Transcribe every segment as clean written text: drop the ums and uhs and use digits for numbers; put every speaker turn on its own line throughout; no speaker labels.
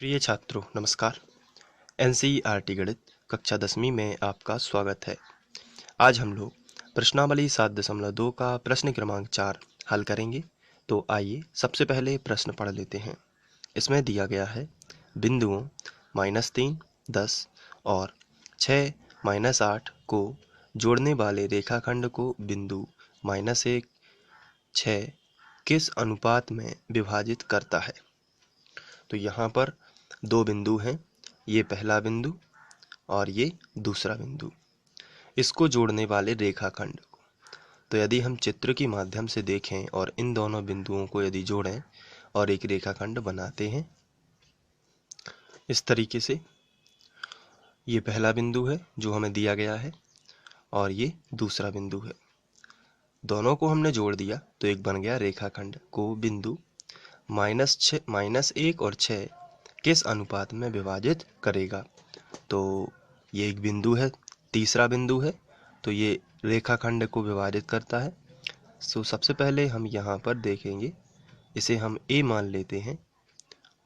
प्रिय छात्रों नमस्कार। एनसीईआरटी गणित कक्षा 10वीं में आपका स्वागत है। आज हम लोग प्रश्नावली 7.2 का प्रश्न क्रमांक 4 हल करेंगे। तो आइए सबसे पहले प्रश्न पढ़ लेते हैं। इसमें दिया गया है बिंदुओं -3, 10 और 6, -8 को जोड़ने वाले रेखाखंड को बिंदु -1, 6 किस अनुपात में विभाजित करता है। तो यहाँ पर दो बिंदु हैं, ये पहला बिंदु और ये दूसरा बिंदु, इसको जोड़ने वाले रेखाखंड को। तो यदि हम चित्र के माध्यम से देखें और इन दोनों बिंदुओं को यदि जोड़ें और एक रेखाखंड बनाते हैं इस तरीके से, ये पहला बिंदु है जो हमें दिया गया है और ये दूसरा बिंदु है। दोनों को हमने जोड़ दिया तो एक बन गया रेखाखंड को बिंदु -1 और 6 किस अनुपात में विभाजित करेगा। तो ये एक बिंदु है, तीसरा बिंदु है, तो ये रेखाखंड को विभाजित करता है। सो सबसे पहले हम यहाँ पर देखेंगे, इसे हम A मान लेते हैं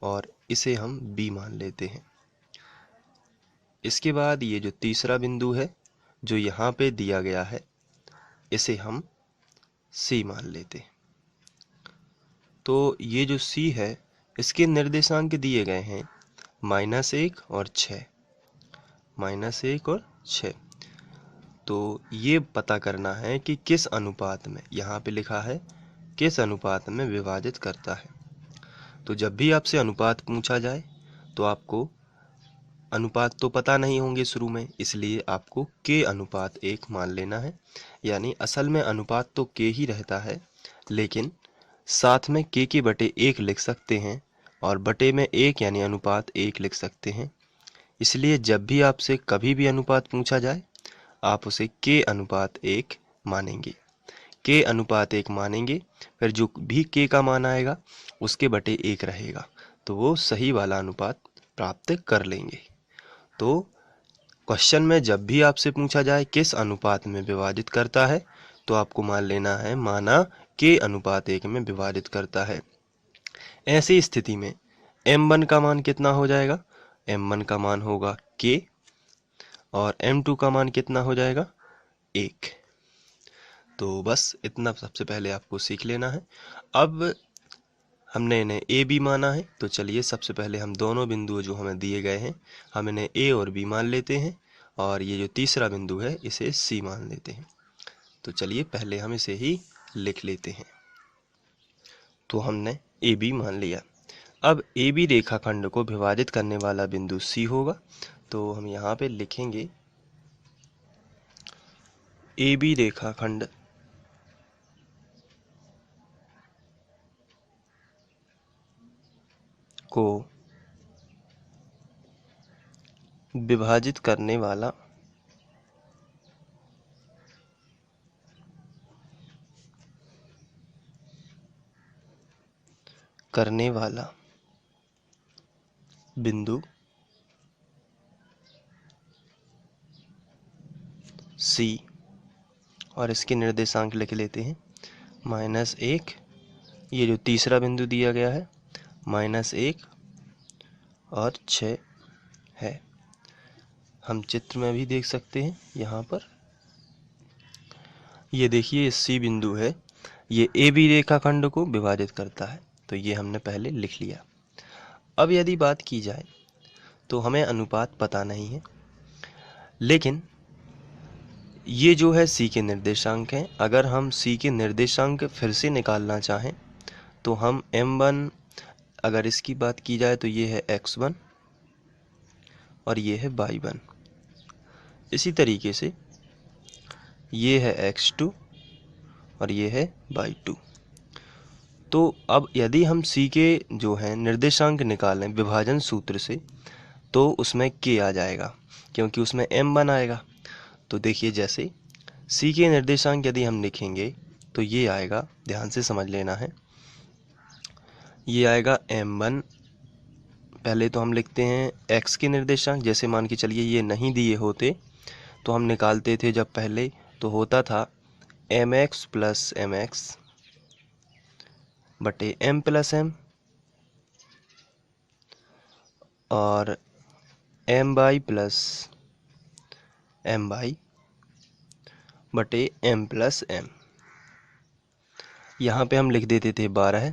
और इसे हम B मान लेते हैं। इसके बाद ये जो तीसरा बिंदु है जो यहाँ पे दिया गया है, इसे हम C मान लेते हैं। तो ये जो C है इसके निर्देशांक दिए गए हैं -1 और 6, -1 और 6। तो ये पता करना है कि किस अनुपात में, यहाँ पे लिखा है किस अनुपात में विभाजित करता है। तो जब भी आपसे अनुपात पूछा जाए तो आपको अनुपात तो पता नहीं होंगे शुरू में, इसलिए आपको k अनुपात 1 मान लेना है। यानी असल में अनुपात तो k ही रहता है, लेकिन साथ में k के बटे 1 लिख सकते हैं और बटे में 1 यानी अनुपात 1 लिख सकते हैं। इसलिए जब भी आपसे कभी भी अनुपात पूछा जाए आप उसे k अनुपात 1 मानेंगे। k अनुपात 1 मानेंगे, फिर जो भी k का मान आएगा उसके बटे 1 रहेगा, तो वो सही वाला अनुपात प्राप्त कर लेंगे। तो क्वेश्चन में जब भी आपसे पूछा जाए किस अनुपात में विभाजित करता है, तो आपको मान लेना है माना k अनुपात 1 में विभाजित करता है। ऐसी स्थिति में m1 का मान कितना हो जाएगा, m1 का मान होगा k और m2 का मान कितना हो जाएगा 1। तो बस इतना सबसे पहले आपको सीख लेना है। अब हमने इन्हें a b माना है, तो चलिए सबसे पहले हम दोनों बिंदु जो हमें दिए गए हैं हम इन्हें a और b मान लेते हैं और ये जो तीसरा बिंदु है इसे c मान लेते हैं। तो चलिए पहले हम इसे ही लिख लेते हैं। तो हमने a b मान लिया। अब a b रेखाखंड को विभाजित करने वाला बिंदु c होगा, तो हम यहाँ पे लिखेंगे a b रेखाखंड को विभाजित करने वाला बिंदु C और इसके निर्देशांक लिख लेते हैं -1, ये जो तीसरा बिंदु दिया गया है -1 और 6 है। हम चित्र में भी देख सकते हैं, यहाँ पर ये देखिए C बिंदु है, ये AB रेखाखंड को विभाजित करता है, तो ये हमने पहले लिख लिया। अब यदि बात की जाए तो हमें अनुपात पता नहीं है, लेकिन ये जो है C के निर्देशांक हैं। अगर हम C के निर्देशांक फिर से निकालना चाहें तो हम m1, अगर इसकी बात की जाए तो ये है x1 और ये है y1। इसी तरीके से ये है x2 और ये है y2। तो अब यदि हम C के जो है निर्देशांक निकालें विभाजन सूत्र से, तो उसमें k आ जाएगा क्योंकि उसमें m1 आएगा। तो देखिए जैसे C के निर्देशांक यदि हम लिखेंगे तो ये आएगा, ध्यान से समझ लेना है, ये आएगा m1। पहले तो हम लिखते हैं x के निर्देशांक, जैसे मान के चलिए ये नहीं दिए होते तो हम निकालते थे जब पहले, तो होता था mx प्लस mx बटे m प्लस m और M by plus M by बटे एम प्लस एम। यहाँ पे हम लिख देते थे 12,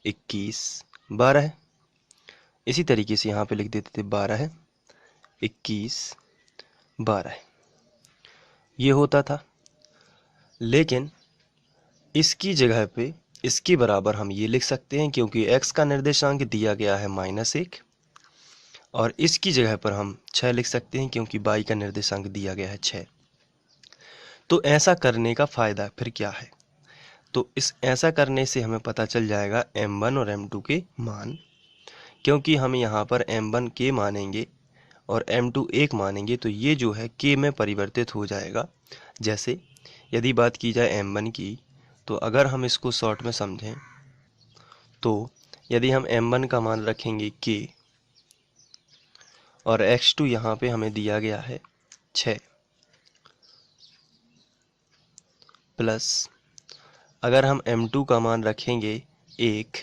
21, 12। इसी तरीके से यहाँ पे लिख देते थे 12, 21, 12। ये होता था, लेकिन इसकी जगह पे इसके बराबर हम ये लिख सकते हैं, क्योंकि x का निर्देशांक दिया गया है -1, और इसकी जगह पर हम 6 लिख सकते हैं, क्योंकि y का निर्देशांक दिया गया है 6। तो ऐसा करने का फ़ायदा फिर क्या है? तो ऐसा करने से हमें पता चल जाएगा m1 और m2 के मान, क्योंकि हम यहाँ पर m1 k मानेंगे और m2 1 मानेंगे, तो ये जो है k में परिवर्तित हो जाएगा। जैसे यदि बात की जाए m1 की, तो अगर हम इसको शॉर्ट में समझें, तो यदि हम m1 का मान रखेंगे k और x2 यहाँ पे हमें दिया गया है 6, प्लस अगर हम m2 का मान रखेंगे 1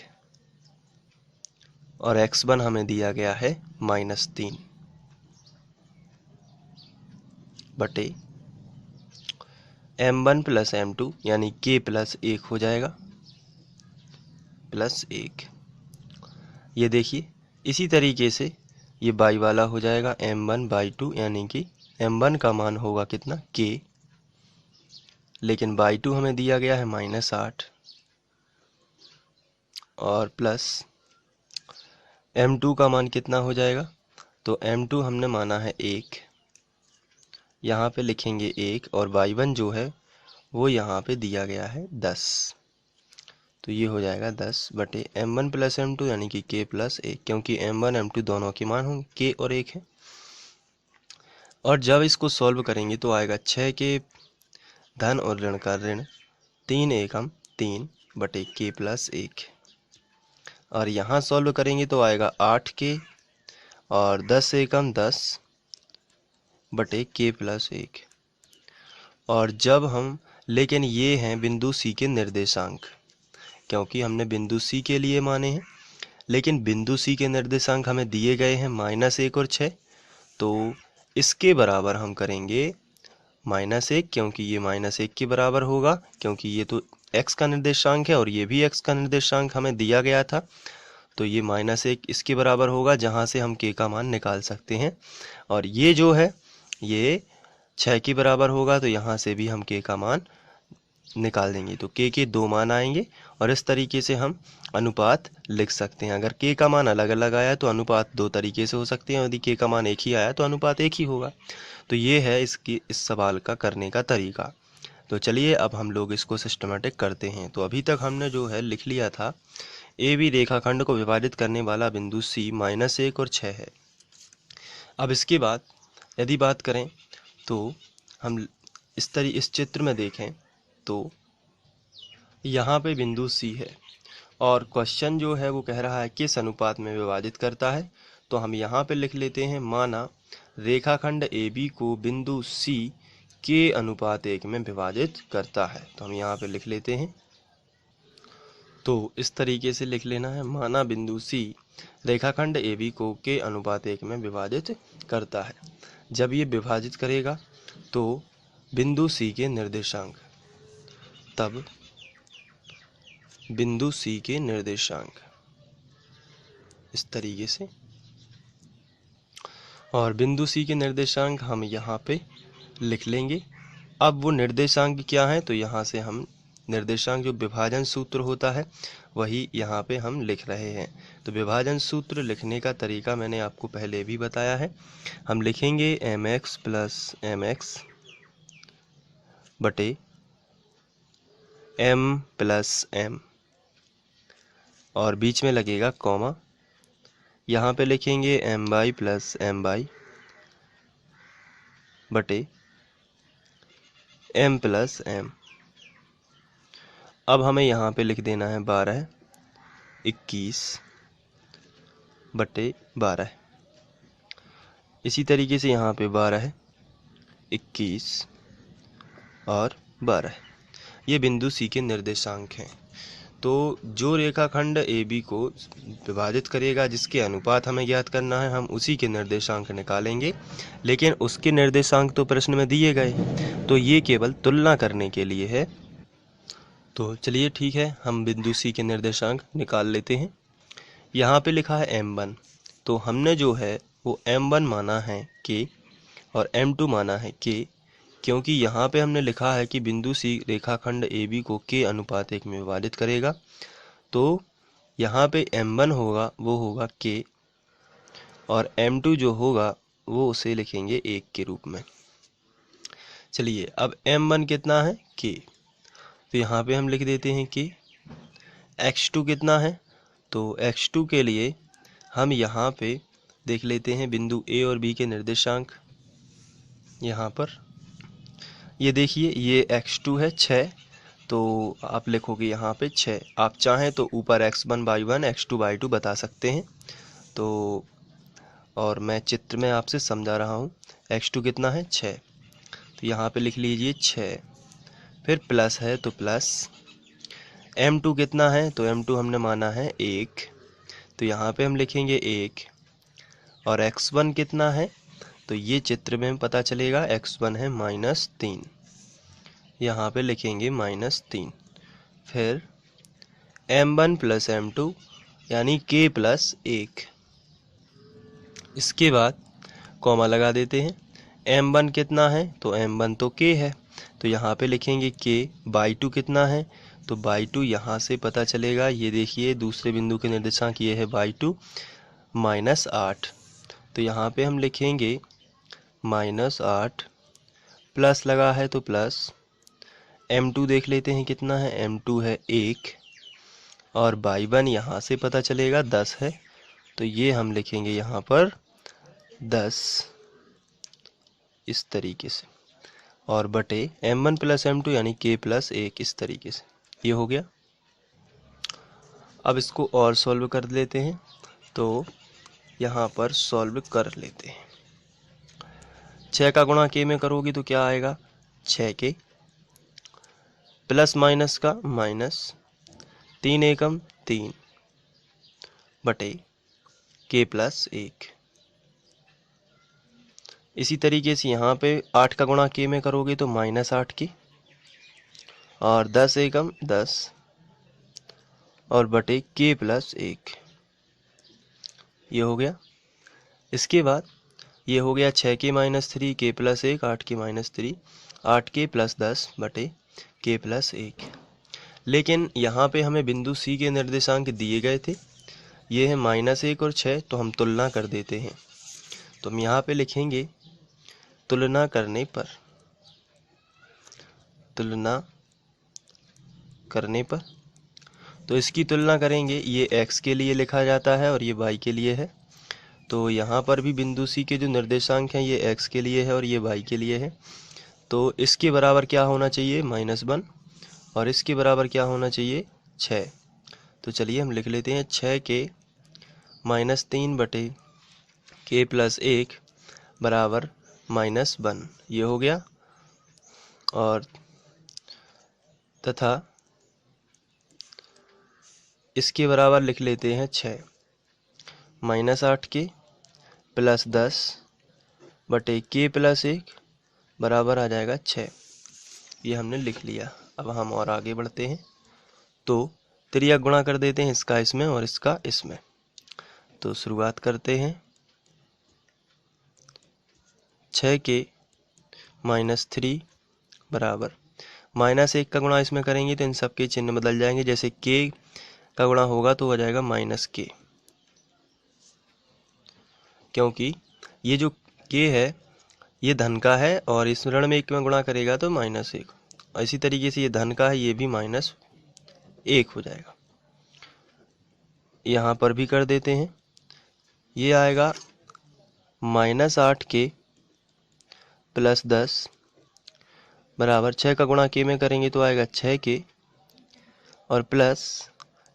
और x1 हमें दिया गया है -3 बटे m1 प्लस m2 यानी k प्लस 1 हो जाएगा, प्लस 1। ये देखिए, इसी तरीके से ये बाई वाला हो जाएगा m1/2, यानी कि m1 का मान होगा कितना k, लेकिन बाई 2 हमें दिया गया है -8, और प्लस m2 का मान कितना हो जाएगा, तो m2 हमने माना है 1, यहाँ पे लिखेंगे 1, और y1 जो है वो यहाँ पे दिया गया है 10, तो ये हो जाएगा 10 बटे m1 प्लस m2 यानी कि k प्लस 1, क्योंकि m1 m2 दोनों के मान होंगे k और 1 है। और जब इसको सॉल्व करेंगे तो आएगा 6 के धन और ऋण का ऋण, 3 एकम 3 बटे k प्लस 1, और यहाँ सॉल्व करेंगे तो आएगा 8 के और 10 एकम 10 बटे k प्लस 1। और जब हम, लेकिन ये हैं बिंदु C के निर्देशांक, क्योंकि हमने बिंदु C के लिए माने हैं, लेकिन बिंदु C के निर्देशांक हमें दिए गए हैं -1 और 6, तो इसके बराबर हम करेंगे -1, क्योंकि ये -1 के बराबर होगा, क्योंकि ये तो x का निर्देशांक है और ये भी x का निर्देशांक हमें दिया गया था, तो ये -1 इसके बराबर होगा, जहाँ से हम k का मान निकाल सकते हैं। और ये जो है ये 6 के बराबर होगा, तो यहाँ से भी हम k का मान निकाल देंगे, तो k के 2 मान आएंगे, और इस तरीके से हम अनुपात लिख सकते हैं। अगर k का मान अलग अलग आया तो अनुपात 2 तरीके से हो सकते हैं, यदि k का मान एक ही आया तो अनुपात एक ही होगा। तो ये है इस सवाल का करने का तरीका। तो चलिए अब हम लोग इसको सिस्टमेटिक करते हैं। तो अभी तक हमने जो है लिख लिया था, ए बी रेखाखंड को विभाजित करने वाला बिंदु C -1 और 6 है। अब इसके बाद यदि बात करें तो हम इस चित्र में देखें तो यहाँ पे बिंदु C है, और क्वेश्चन जो है वो कह रहा है किस अनुपात में विभाजित करता है। तो हम यहाँ पे लिख लेते हैं, माना रेखाखंड AB को बिंदु C के अनुपात 1 में विभाजित करता है। तो हम यहाँ पे लिख लेते हैं, तो इस तरीके से लिख लेना है, माना बिंदु C रेखाखंड AB को के अनुपात 1 में विभाजित करता है। जब ये विभाजित करेगा तो बिंदु C के निर्देशांक, तब बिंदु C के निर्देशांक इस तरीके से, और बिंदु C के निर्देशांक हम यहाँ पे लिख लेंगे। अब वो निर्देशांक क्या है, तो यहाँ से हम निर्देशांक जो विभाजन सूत्र होता है वही यहाँ पे हम लिख रहे हैं। तो विभाजन सूत्र लिखने का तरीका मैंने आपको पहले भी बताया है। हम लिखेंगे mx प्लस mx बटे m प्लस m, और बीच में लगेगा कॉमा, यहाँ पे लिखेंगे m by plus m by बटे m प्लस m। अब हमें यहाँ पे लिख देना है 12, 21 बटे 12। इसी तरीके से यहाँ पे 12, 21 और 12, ये बिंदु C के निर्देशांक हैं। तो जो रेखाखंड AB को विभाजित करेगा, जिसके अनुपात हमें ज्ञात करना है, हम उसी के निर्देशांक निकालेंगे। लेकिन उसके निर्देशांक तो प्रश्न में दिए गए, तो ये केवल तुलना करने के लिए है। तो चलिए ठीक है, हम बिंदु C के निर्देशांक निकाल लेते हैं। यहाँ पे लिखा है M1, तो हमने जो है वो M1 माना है K और M2 माना है K, क्योंकि यहाँ पे हमने लिखा है कि बिंदु C रेखाखंड AB को K अनुपात 1 में विभाजित करेगा। तो यहाँ पे M1 होगा वो होगा K, और M2 जो होगा वो उसे लिखेंगे 1 के रूप में। चलिए, अब M1 कितना है K, तो यहाँ पे हम लिख देते हैं K। X2 कितना है, तो X2 के लिए हम यहाँ पे देख लेते हैं बिंदु A और B के निर्देशांक। यहाँ पर ये देखिए, ये X2 है 6, तो आप लिखोगे यहाँ पे 6। आप चाहें तो ऊपर X1/1 X2/2 बता सकते हैं। तो और मैं चित्र में आपसे समझा रहा हूँ। X2 कितना है 6, तो यहाँ पे लिख लीजिए 6, फिर प्लस है तो प्लस। M2 कितना है, तो M2 हमने माना है 1, तो यहाँ पे हम लिखेंगे 1। और X1 कितना है, तो ये चित्र में पता चलेगा X1 है -3, यहाँ पे लिखेंगे -3। फिर M1 + M2 यानी K + 1। इसके बाद कॉमा लगा देते हैं। M1 कितना है, तो M1 तो K है, तो यहाँ पे लिखेंगे K/2 कितना है, तो /2 यहाँ से पता चलेगा। ये देखिए दूसरे बिंदु के निर्देशांक ये है /2 -8, तो यहाँ पे हम लिखेंगे -8, प्लस लगा है तो प्लस। M2 देख लेते हैं कितना है, M2 है 1, और /1 यहाँ से पता चलेगा 10 है, तो ये हम लिखेंगे यहाँ पर 10 इस तरीके से, और बटे M1 + M2 यानी K + 1 इस तरीके से। ये हो गया। अब इसको और सॉल्व कर लेते हैं, तो यहाँ पर सॉल्व कर लेते हैं। 6 का गुणा K में करोगे तो क्या आएगा, 6K, प्लस माइनस का माइनस, 3 एकम 3, बटे K + 1। इसी तरीके से यहाँ पे 8 का गुणा K में करोगे तो -8K, और 10 एकम 10, और बटे K + 1। ये हो गया। इसके बाद ये हो गया 6K - 3 K + 1, 8K - 3 8K + 10 बटे K + 1। लेकिन यहाँ पे हमें बिंदु C के निर्देशांक दिए गए थे, ये है -1 और 6, तो हम तुलना कर देते हैं। तो हम यहाँ पे लिखेंगे तुलना करने पर, तुलना करने पर, तो इसकी तुलना करेंगे। ये x के लिए लिखा जाता है और ये y के लिए है, तो यहाँ पर भी बिंदु C के जो निर्देशांक हैं ये x के लिए है और ये y के लिए है। तो इसके बराबर क्या होना चाहिए, -1, और इसके बराबर क्या होना चाहिए, 6। तो चलिए हम लिख लेते हैं 6K - 3 बटे K + 1 बराबर -1। ये हो गया। और तथा इसके बराबर लिख लेते हैं 6, -8K + 10 बटे K + 1 बराबर आ जाएगा 6। ये हमने लिख लिया। अब हम और आगे बढ़ते हैं, तो त्रियक गुणा कर देते हैं, इसका इसमें और इसका इसमें। तो शुरुआत करते हैं। 6K - 3 बराबर -1 का गुणा इसमें करेंगे तो इन सब के चिन्ह बदल जाएंगे। जैसे K का गुणा होगा तो हो जाएगा -K, क्योंकि ये जो K है ये धन का है और इस ऋण में 1 में गुणा करेगा तो -1। इसी तरीके से ये धन का है, ये भी -1 हो जाएगा। यहाँ पर भी कर देते हैं। ये आएगा -8K + 10 बराबर 6 का गुणा K में करेंगे तो आएगा 6K, और प्लस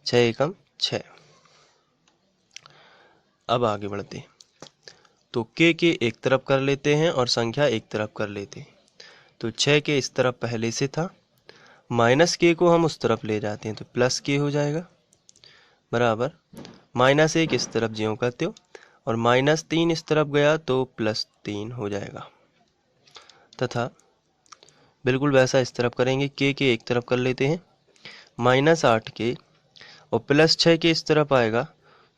6 एकम 6। अब आगे बढ़ते हैं, तो K के एक तरफ कर लेते हैं और संख्या एक तरफ कर लेते हैं। तो 6K इस तरफ पहले से था, माइनस के को हम उस तरफ ले जाते हैं तो प्लस के हो जाएगा, बराबर -1 इस तरफ ज्यों का त्यों, और -3 इस तरफ गया तो +3 हो जाएगा। तथा बिल्कुल वैसा इस तरफ करेंगे, के एक तरफ कर लेते हैं, -8 के और +6 के इस तरफ आएगा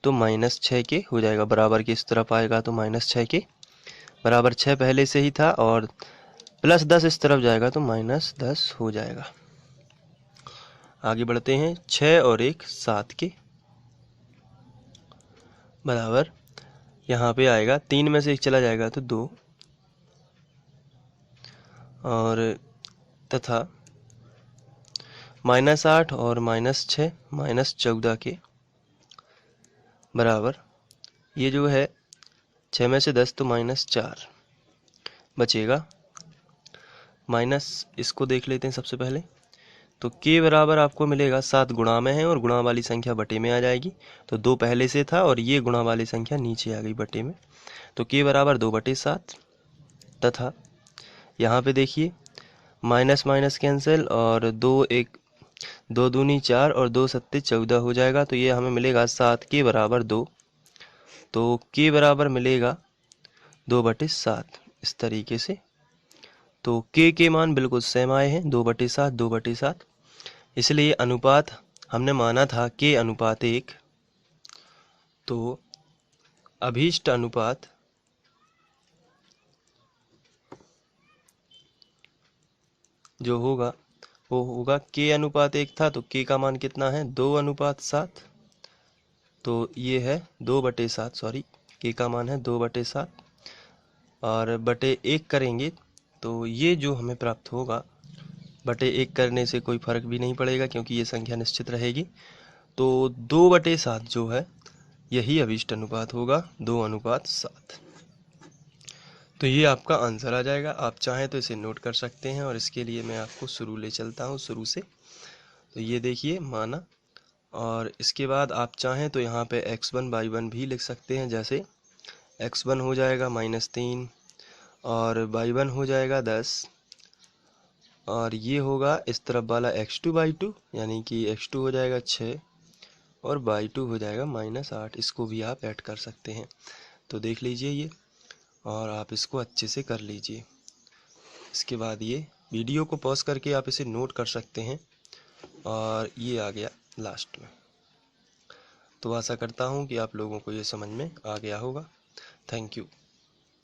तो -6 के हो जाएगा, बराबर के इस तरफ आएगा तो -6 के, बराबर 6 पहले से ही था, और +10 इस तरफ जाएगा तो -10 हो जाएगा। आगे बढ़ते हैं, 6 और 1 7 के, बराबर यहाँ पे आएगा 3 में से 1 चला जाएगा तो 2, और तथा -8 और -6 -14 के, बराबर ये जो है 6 में से 10 तो -4 बचेगा, माइनस इसको देख लेते हैं सबसे पहले। तो के बराबर आपको मिलेगा 7 गुणा में है और गुणा वाली संख्या बटे में आ जाएगी, तो 2 पहले से था और ये गुणा वाली संख्या नीचे आ गई बटे में, तो के बराबर 2/7। तथा यहाँ पे देखिए माइनस माइनस कैंसिल, और 2 दूनी 4 और 2 सत्ते 14 हो जाएगा, तो ये हमें मिलेगा 7 के बराबर 2, तो के बराबर मिलेगा 2/7 इस तरीके से। तो के मान बिल्कुल सेम आए हैं, 2/7 2/7, इसलिए अनुपात हमने माना था के अनुपात 1, तो अभीष्ट अनुपात जो होगा वो होगा के अनुपात 1 था, तो के का मान कितना है 2:7, तो ये है 2/7, सॉरी के का मान है 2/7, और बटे 1 करेंगे तो ये जो हमें प्राप्त होगा, बटे 1 करने से कोई फर्क भी नहीं पड़ेगा क्योंकि ये संख्या निश्चित रहेगी, तो 2/7 जो है यही अभीष्ट अनुपात होगा, 2:7। तो ये आपका आंसर आ जाएगा। आप चाहें तो इसे नोट कर सकते हैं, और इसके लिए मैं आपको शुरू ले चलता हूँ, शुरू से। तो ये देखिए माना, और इसके बाद आप चाहें तो यहाँ पे x1 y1 भी लिख सकते हैं, जैसे x1 हो जाएगा -3 और y1 हो जाएगा 10, और ये होगा इस तरफ वाला x2 y2, यानी कि x2 हो जाएगा 6 और y2 हो जाएगा -8। इसको भी आप ऐड कर सकते हैं। तो देख लीजिए ये, और आप इसको अच्छे से कर लीजिए। इसके बाद ये वीडियो को पॉज करके आप इसे नोट कर सकते हैं, और ये आ गया लास्ट में। तो आशा करता हूँ कि आप लोगों को ये समझ में आ गया होगा। Thank you.